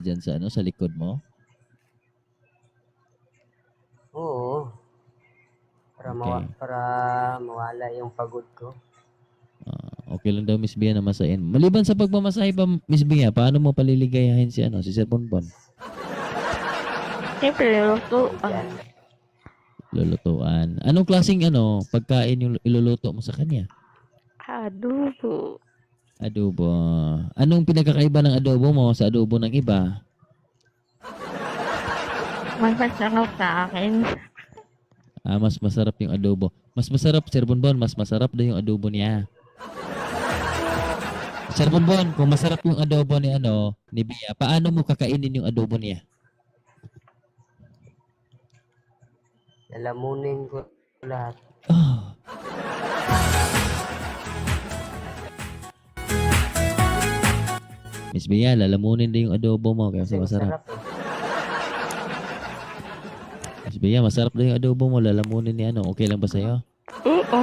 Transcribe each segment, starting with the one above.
dyan sa, sa likod mo? Oo. Okay. Para mawala yung pagod ko. Okay lang daw, Miss Bia, na masahin. Maliban sa pagmamasahe pa, Miss Bia, paano mo paliligayahin si, si Sir Bonbon? Siyempre, luto. Lulutuan. Anong klaseng pagkain yung iluluto mo sa kanya? Adobo. Adobo. Anong pinagkakaiba ng adobo mo sa adobo ng iba? Mas masarap sa akin. Mas masarap yung adobo. Mas masarap, Sir Bonbon, mas masarap daw yung adobo niya. Sir Bonbon, kung masarap yung adobo ni Bia, paano mo kakainin yung adobo niya? Lalamunin ko lahat. Oh. Miss Bia, lalamunin din yung adobo mo kaya masarap. Miss Bia, masarap din yung adobo mo, lalamunin ni Okay lang ba sa'yo? Oo.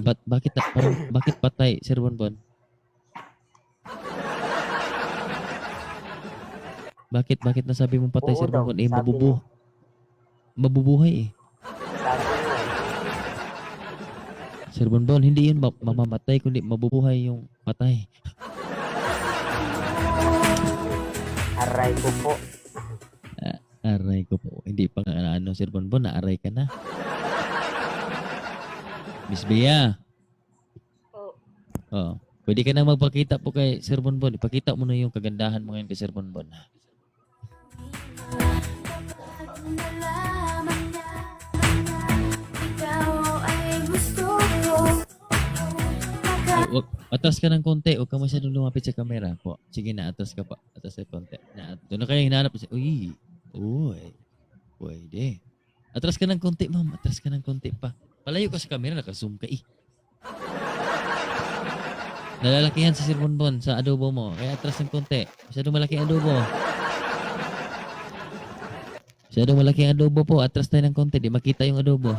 Bakit patay, Sir Bonbon? Bakit nasabi mong patay, Sir Bonbon? Mabubuhay eh. Sir Bonbon, hindi yun mamamatay, kundi mabubuhay yung patay. Aray ko po. Aray ko po. Hindi pa nga Sir Bonbon, naaray ka na. Miss Bea. Oh. Pwede ka na magpakita po kay Sir Bonbon. Ipakita mo na yung kagandahan mo ngayon kay Sir Bonbon. Atras ka ng konti. Huwag ka masyadong lumapit sa camera po. Sige na, atras ka pa. Atras ka konti. Doon na kayo hinahanap. Uy. Pwede. Atras ka ng konti, ma'am. Atras ka ng konti pa. Palayo ka sa camera. Naka-zoom ka Nalalakihan si Sir Bonbon sa adobo mo. Kaya atras ng konti. Masyadong malaki ang adobo. Masyadong malaki ang adobo po. Atras tayo ng konti. Di makita yung adobo.